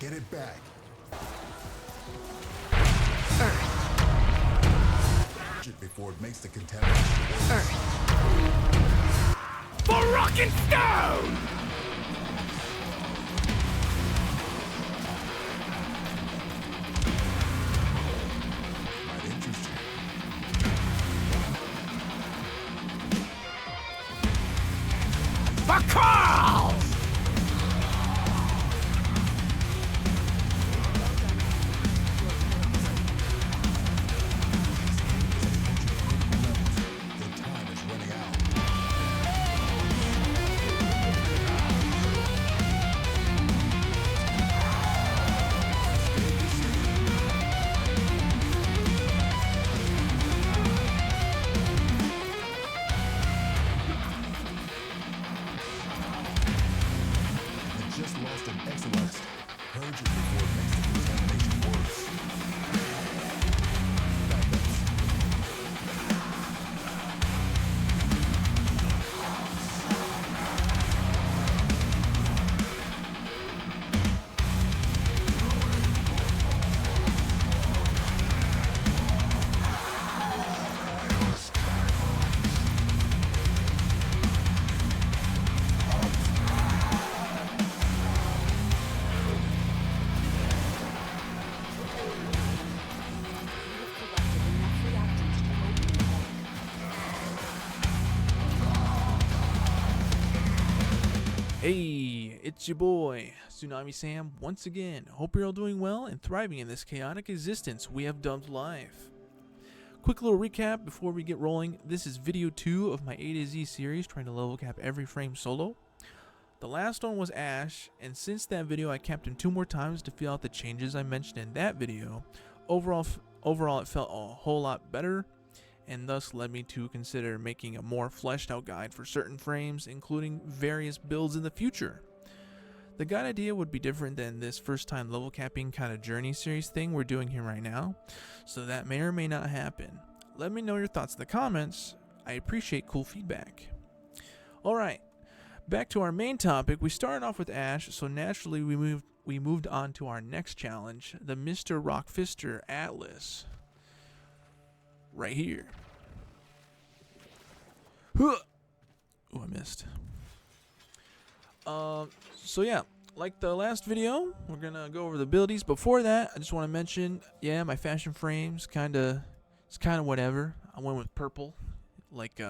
Get it back. Earth. Before it makes the contamination worse. Earth. For rock and stone! Might interest you. For Carl! Your time is running out. You just lost an excellence. Purge it before it makes the contamination worse. Backups. Hey, it's your boy, Tsunami Sam, once again. Hope you're all doing well and thriving in this chaotic existence we have dubbed life. Quick little recap before we get rolling. This is video 2 of my A to Z series, trying to level cap every frame solo. The last one was Ash, and since that video I capped him 2 more times to feel out the changes I mentioned in that video. Overall it felt a whole lot better, and thus led me to consider making a more fleshed out guide for certain frames, including various builds in the future. The guide idea would be different than this first time level capping kind of journey series thing we're doing here right now, so that may or may not happen. Let me know your thoughts in the comments. I appreciate cool feedback. Alright, back to our main topic. We started off with Ash, so naturally we moved on to our next challenge, the Mr. Rockfister Atlas. Right here. Huh. Oh, I missed. So yeah, like the last video, we're gonna go over the abilities. Before that, I just want to mention, yeah, my fashion frames it's kind of whatever. I went with purple, like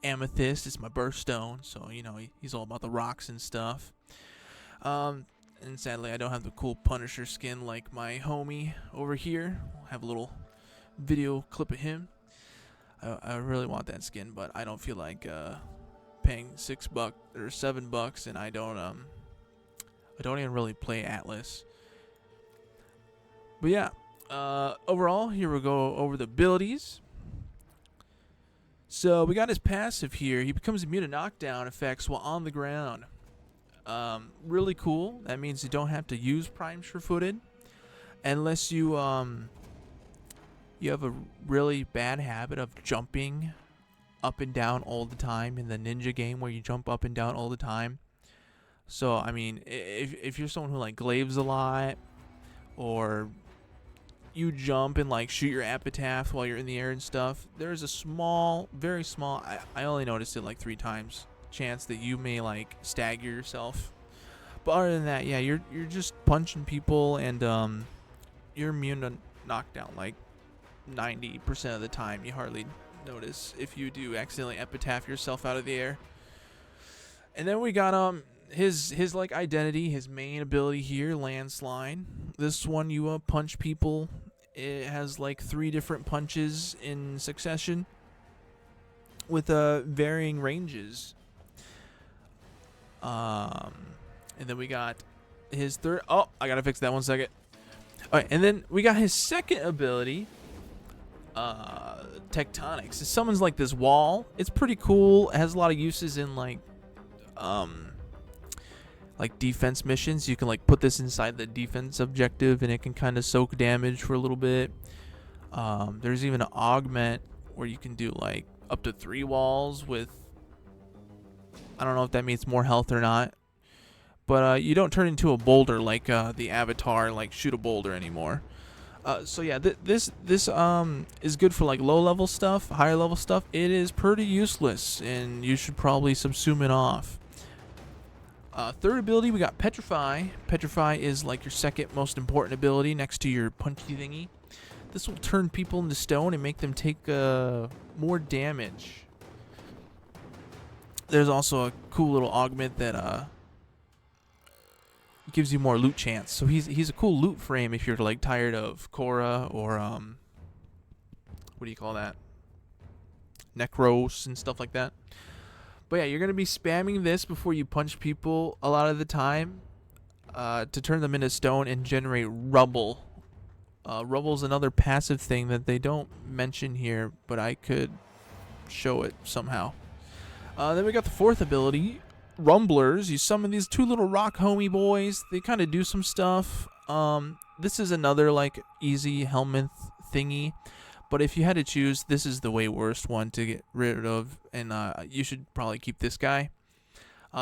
amethyst. It's my birthstone, so you know he's all about the rocks and stuff. And sadly, I don't have the cool Punisher skin like my homie over here. I'll have a little video clip of him. I really want that skin, but I don't feel like paying $6 or $7, and I don't even really play Atlas. But yeah, overall, here we go over the abilities. So we got his passive here. He becomes immune to knockdown effects while on the ground. Really cool. That means you don't have to use Prime Sure-Footed unless you have a really bad habit of jumping up and down all the time in the ninja game where you jump up and down all the time. So I mean, if you're someone who like glaives a lot, or you jump and like shoot your epitaph while you're in the air and stuff, there's a small, very small, I only noticed it like 3 times, chance that you may like stagger yourself. But other than that, yeah, you're just punching people, and you're immune to knockdown like 90% of the time. You hardly notice if you do accidentally epitaph yourself out of the air. And then we got his like identity, his main ability here, landslide. This one you punch people. It has like 3 different punches in succession with varying ranges. And then we got his third. Oh, I gotta fix that 1 second. All right, and then we got his second ability, tectonics. It summons like this wall. It's pretty cool. It has a lot of uses in like defense missions. You can like put this inside the defense objective, and it can kind of soak damage for a little bit. There's even an augment where you can do like up to 3 walls with, I don't know if that means more health or not, but you don't turn into a boulder like the avatar, like shoot a boulder anymore. So yeah, this is good for like low level stuff. Higher level stuff, it is pretty useless, and you should probably subsume it off. Third ability, we got Petrify. Petrify is like your second most important ability next to your punchy thingy. This will turn people into stone and make them take more damage. There's also a cool little augment that gives you more loot chance. So he's a cool loot frame if you're like tired of Korra or what do you call that? Necros and stuff like that. But yeah, you're gonna be spamming this before you punch people a lot of the time to turn them into stone and generate rubble. Rubble's another passive thing that they don't mention here, but I could show it somehow. Then we got the fourth ability, Rumblers. You summon these two little rock homie boys. They kind of do some stuff. This is another like easy helmet thingy, but if you had to choose, this is the way worst one to get rid of, and you should probably keep this guy.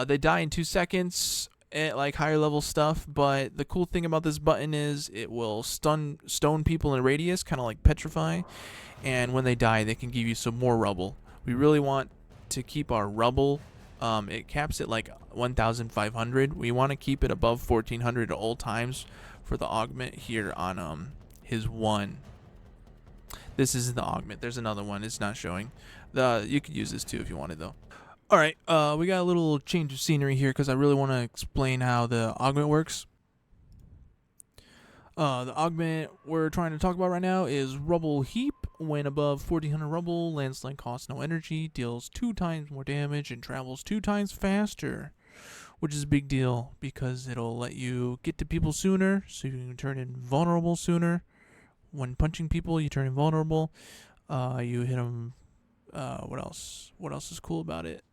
They die in 2 seconds at like higher level stuff, but the cool thing about this button is it will stone people in a radius, kind of like Petrify, and when they die, they can give you some more rubble. We really want to keep our rubble. It caps at like 1,500. We want to keep it above 1,400 at all times for the augment here on his one. This is the augment. There's another one. It's not showing. You could use this too if you wanted though. All right, we got a little change of scenery here because I really want to explain how the augment works. The augment we're trying to talk about right now is Rubble Heap. When above 1,400 rubble, landslide costs no energy, deals 2 times more damage, and travels 2 times faster, which is a big deal because it'll let you get to people sooner, so you can turn invulnerable sooner. When punching people, you turn invulnerable. You hit them. What else? What else is cool about it?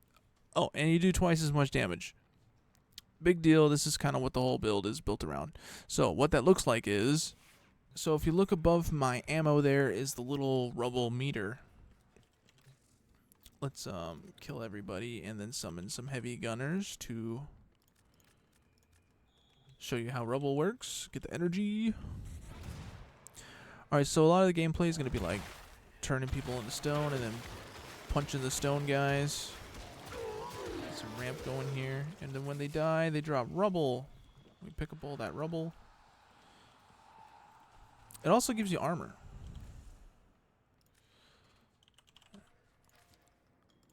Oh, and you do twice as much damage. Big deal. This is kind of what the whole build is built around. So what that looks like is, so if you look above my ammo, there is the little rubble meter. Let's kill everybody and then summon some heavy gunners to show you how rubble works. Get the energy. Alright, so a lot of the gameplay is going to be like turning people into stone and then punching the stone guys. Get some ramp going here. And then when they die, they drop rubble. We pick up all that rubble. It also gives you armor.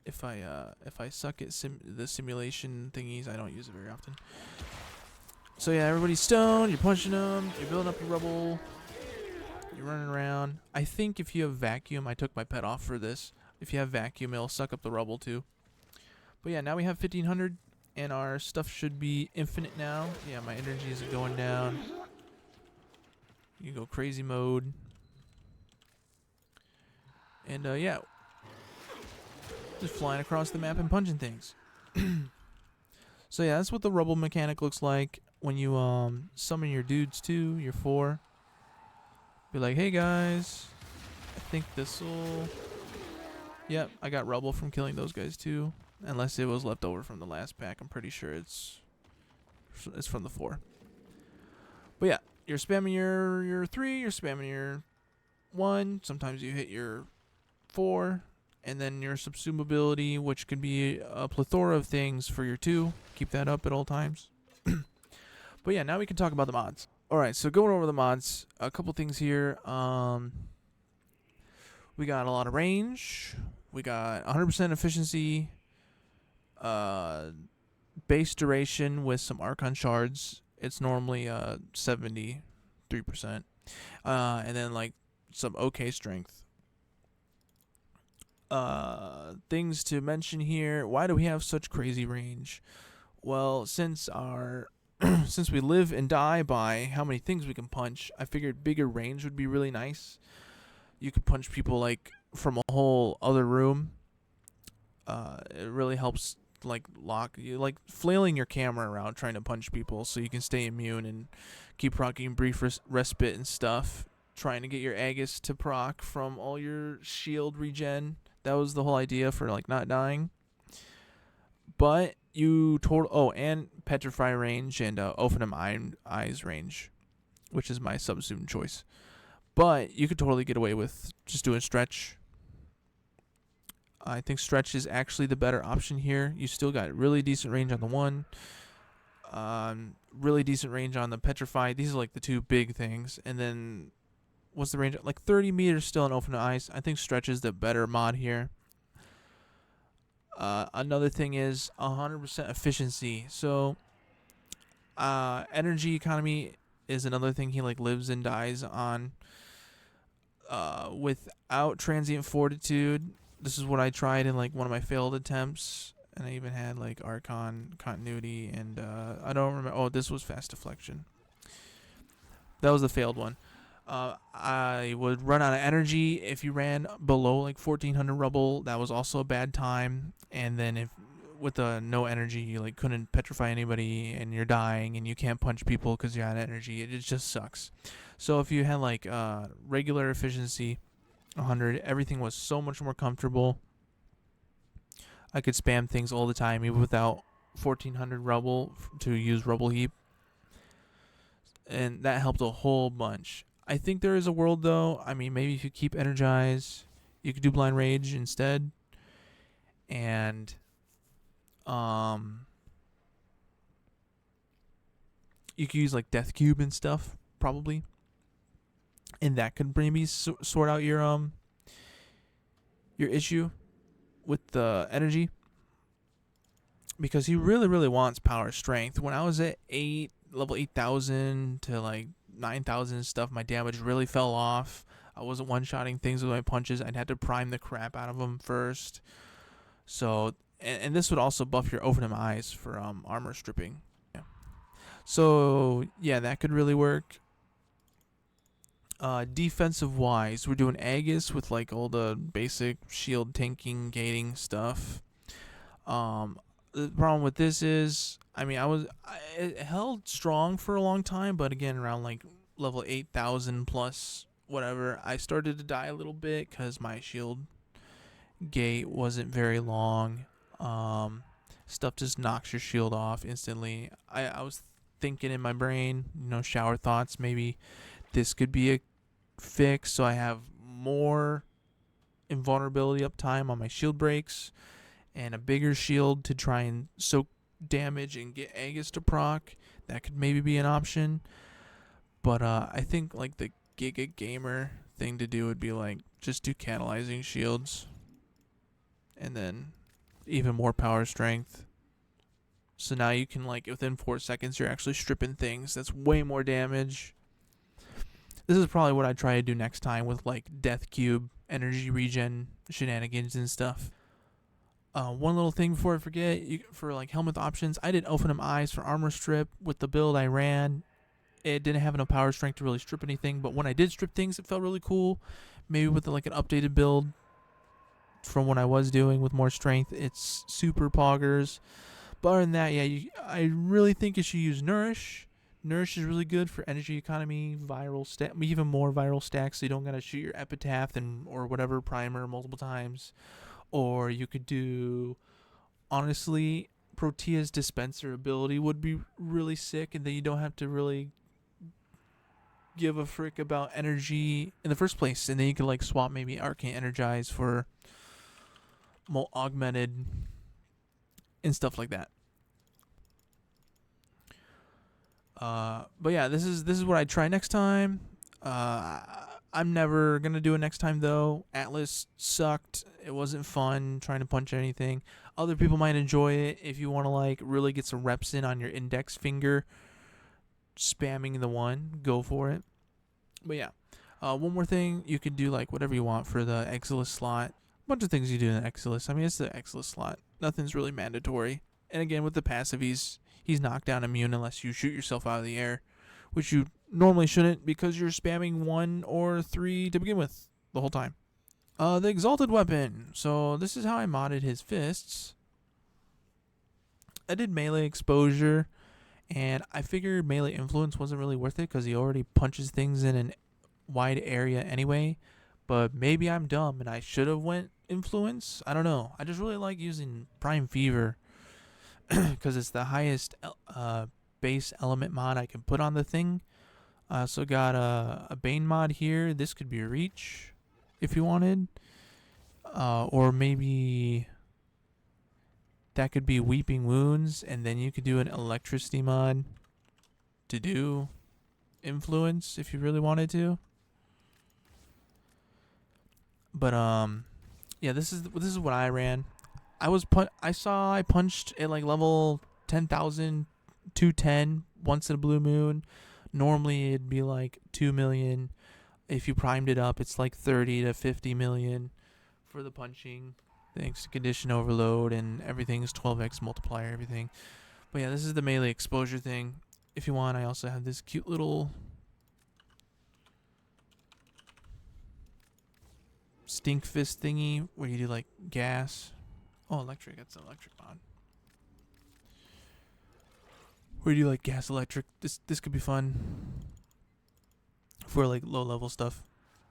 If I suck at the simulation thingies, I don't use it very often. So yeah, everybody's stoned. You're punching them. You're building up your rubble. You're running around. I think if you have vacuum, I took my pet off for this. If you have vacuum, it'll suck up the rubble too. But yeah, now we have 1,500, and our stuff should be infinite now. Yeah, my energy is going down. You go crazy mode. And yeah, just flying across the map and punching things. So yeah, that's what the rubble mechanic looks like when you summon your dudes too, your 4. Be like, hey guys, I think this'll... Yep, I got rubble from killing those guys too. Unless it was left over from the last pack. I'm pretty sure it's from the 4. But yeah, you're spamming your 3, you're spamming your 1. Sometimes you hit your 4. And then your subsume ability, which can be a plethora of things for your 2. Keep that up at all times. But yeah, now we can talk about the mods. Alright, so going over the mods, a couple things here. We got a lot of range. We got 100% efficiency. Base duration with some Archon Shards. It's normally 73%. And then like some okay strength. Things to mention here. Why do we have such crazy range? Well, since we live and die by how many things we can punch, I figured bigger range would be really nice. You could punch people like from a whole other room. It really helps like flailing your camera around trying to punch people so you can stay immune and keep rocking brief respite and stuff. Trying to get your Aegis to proc from all your shield regen. That was the whole idea for like not dying. But you total. Oh, and Petrify range and Ophenum Eyes range, which is my substitute choice. But you could totally get away with just doing stretch. I think stretch is actually the better option here. You still got really decent range on the one. Really decent range on the Petrify. These are like the two big things. And then, what's the range? Like 30 meters still on Open Ice. I think stretch is the better mod here. Another thing is 100% efficiency. So, energy economy is another thing he like lives and dies on. Without transient fortitude, this is what I tried in like one of my failed attempts, and I even had like Archon continuity, and I don't remember. Oh, this was fast deflection. That was the failed one. I would run out of energy if you ran below like 1400 rubble. That was also a bad time. And then if with no energy, you like couldn't petrify anybody, and you're dying, and you can't punch people because you're out of energy. It just sucks. So if you had like regular efficiency 100, everything was so much more comfortable. I could spam things all the time, even without 1400 rubble to use rubble heap, and that helped a whole bunch. I think there is a world though. I mean, maybe if you keep energize, you could do blind rage instead, and you could use like death cube and stuff probably, and that could maybe sort out your issue with the energy, because he really wants power strength. When I was at level 8,000 to like 9,000 and stuff, my damage really fell off. I wasn't one-shotting things with my punches. I'd had to prime the crap out of them first. So, and this would also buff your Ophenum Eyes for armor stripping. Yeah. So yeah, that could really work. Defensive wise, we're doing Aegis with like all the basic shield tanking, gating stuff. The problem with this is, I mean, it held strong for a long time, but again, around like level 8,000 plus whatever, I started to die a little bit because my shield gate wasn't very long. Stuff just knocks your shield off instantly. I was thinking in my brain, shower thoughts, maybe this could be a fix, so I have more invulnerability uptime on my shield breaks, and a bigger shield to try and soak damage and get Aegis to proc. That could maybe be an option. But I think like the Giga Gamer thing to do would be like just do catalyzing shields, and then even more power strength. So now you can like within 4 seconds you're actually stripping things. That's way more damage. This is probably what I try to do next time with like Death Cube, energy regen, shenanigans and stuff. One little thing before I forget, for like helmet options, I did Ophenum Eyes for armor strip with the build I ran. It didn't have enough power strength to really strip anything, but when I did strip things, it felt really cool. Maybe with like an updated build from what I was doing with more strength, it's super poggers. But other than that, yeah, I really think you should use Nourish. Nourish is really good for energy economy, viral stack, even more viral stacks, so you don't gotta shoot your epitaph or whatever primer multiple times. Or you could do, honestly, Protea's dispenser ability would be really sick, and then you don't have to really give a frick about energy in the first place, and then you could like swap maybe Arcane Energize for more augmented and stuff like that. But yeah, this is what I try next time. I'm never gonna do it next time though. Atlas sucked. It wasn't fun trying to punch anything. Other people might enjoy it if you want to like really get some reps in on your index finger, spamming the one. Go for it. But yeah, one more thing, you could do like whatever you want for the Exilus slot. A bunch of things you do in the Exilus. I mean, it's the Exilus slot. Nothing's really mandatory. And again, with the passive, he's knockdown immune unless you shoot yourself out of the air, which you normally shouldn't because you're spamming 1 or 3 to begin with the whole time. The Exalted Weapon. So this is how I modded his fists. I did melee exposure, and I figured melee influence wasn't really worth it because he already punches things in a wide area anyway. But maybe I'm dumb and I should have went influence. I don't know. I just really like using Prime Fever because it's the highest base element mod I can put on the thing. I also got a Bane mod here. This could be a reach if you wanted. Or maybe that could be Weeping Wounds, and then you could do an electricity mod to do influence if you really wanted to. But yeah, this is what I ran. I punched at like level 10,210 once in a blue moon. Normally it'd be like 2 million. If you primed it up, it's like 30 to 50 million for the punching, thanks to condition overload, and everything's 12x multiplier, everything. But yeah, this is the melee exposure thing. If you want, I also have this cute little stink fist thingy where you do like gas. Oh, electric. That's an electric mod. Where you do like gas electric. This could be fun for like low level stuff.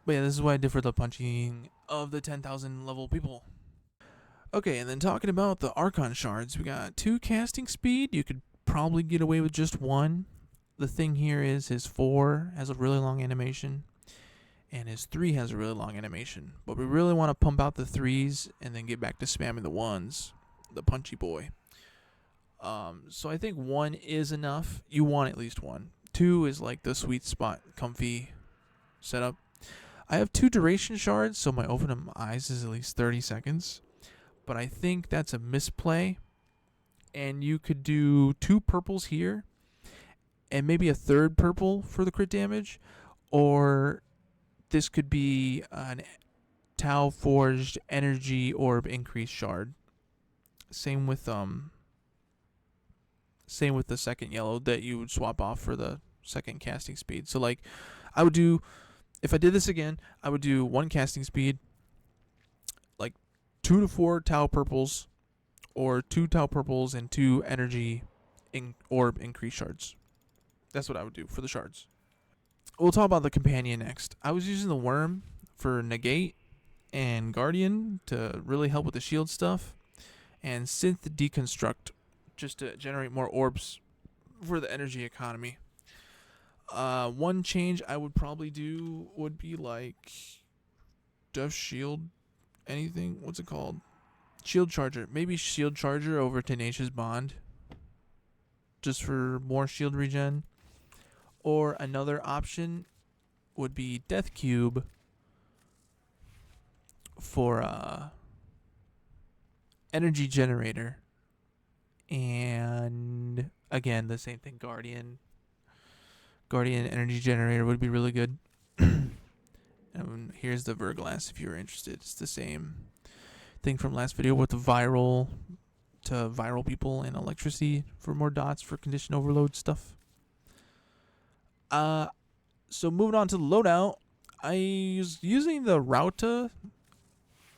But yeah, this is what I did for the punching of the 10,000 level people. Okay, and then talking about the Archon Shards, we got 2 casting speed. You could probably get away with just 1. The thing here is his 4 has a really long animation, and his 3 has a really long animation. But we really want to pump out the 3s and then get back to spamming the 1s, the punchy boy. So I think 1 is enough. You want at least 1. 2 is like the sweet spot, comfy setup. I have 2 duration shards, so my open of eyes is at least 30 seconds. But I think that's a misplay. And you could do 2 purples here, and maybe a 3rd purple for the crit damage. Or this could be an Tau Forged Energy Orb Increase shard. Same with the second yellow that you would swap off for the second casting speed. So like, I would do, if I did this again, I would do 1 casting speed, like 2 to 4 Tau purples, or 2 Tau purples and 2 energy orb increase shards. That's what I would do for the shards. We'll talk about the companion next. I was using the worm for negate and guardian to really help with the shield stuff, and synth deconstruct just to generate more orbs for the energy economy. One change I would probably do would be like Death Shield, anything, what's it called? Shield Charger. Maybe Shield Charger over Tenacious Bond, just for more shield regen. Or another option would be Death Cube for energy generator. And again, the same thing, Guardian energy generator would be really good. And here's the Verglass if you're interested. It's the same thing from last video with the viral to viral people and electricity for more dots for condition overload stuff. So moving on to the loadout, I was using the Rauta.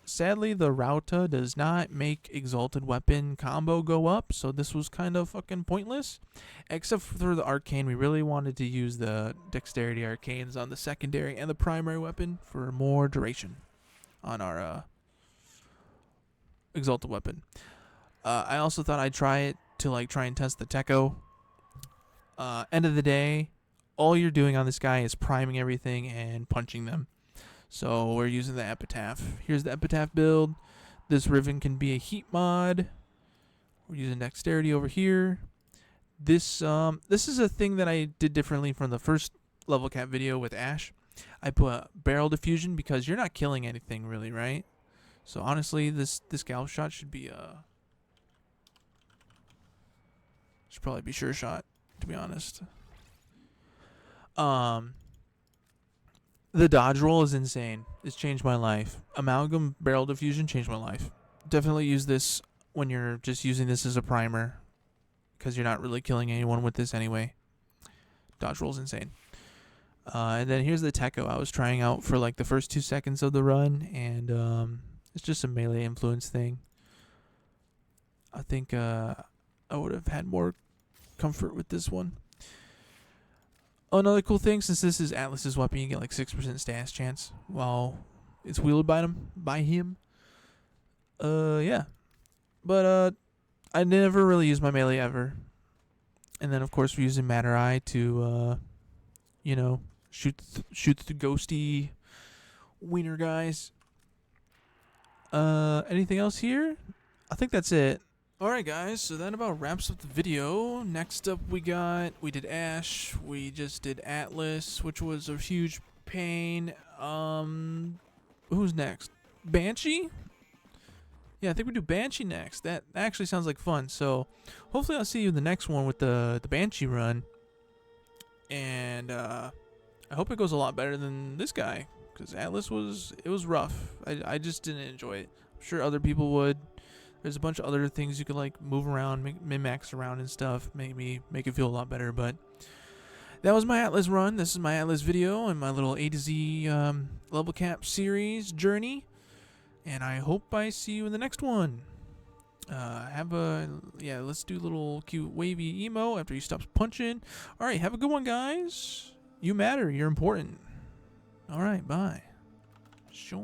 Sadly, the Rauta does not make Exalted Weapon combo go up, so this was kind of fucking pointless. Except for the Arcane, we really wanted to use the Dexterity Arcanes on the secondary and the primary weapon for more duration on our Exalted Weapon. I also thought I'd try it to like try and test the Techo. End of the day, all you're doing on this guy is priming everything and punching them. So we're using the Epitaph. Here's the Epitaph build. This Riven can be a heat mod. We're using Dexterity over here. This is a thing that I did differently from the first level cap video with Ash. I put barrel diffusion because you're not killing anything really, right? So honestly, this scalp shot should be should probably be sure shot, to be honest. The dodge roll is insane. It's changed my life. Amalgam barrel diffusion changed my life. Definitely use this when you're just using this as a primer, because you're not really killing anyone with this anyway. Dodge roll is insane. And then here's the Techo I was trying out for like the first 2 seconds of the run, and it's just a melee influence thing. I think I would have had more comfort with this one. Another cool thing, since this is Atlas's weapon, you get like 6% stash chance while it's wielded by him. Yeah. But I never really used my melee ever. And then, of course, we're using Matter Eye to, you know, shoot the ghosty wiener guys. Anything else here? I think that's it. Alright guys, so that about wraps up the video. Next up we did Ash, we just did Atlas, which was a huge pain. Who's next? Banshee? Yeah, I think we do Banshee next. That actually sounds like fun. So hopefully I'll see you in the next one with the Banshee run. And I hope it goes a lot better than this guy, because Atlas was rough. I just didn't enjoy it. I'm sure other people would. There's a bunch of other things you could like move around, min-max around and stuff, make it feel a lot better. But that was my Atlas run. This is my Atlas video and my little A to Z level cap series journey. And I hope I see you in the next one. Let's do a little cute wavy emo after he stops punching. All right, have a good one, guys. You matter. You're important. All right, bye. Sure.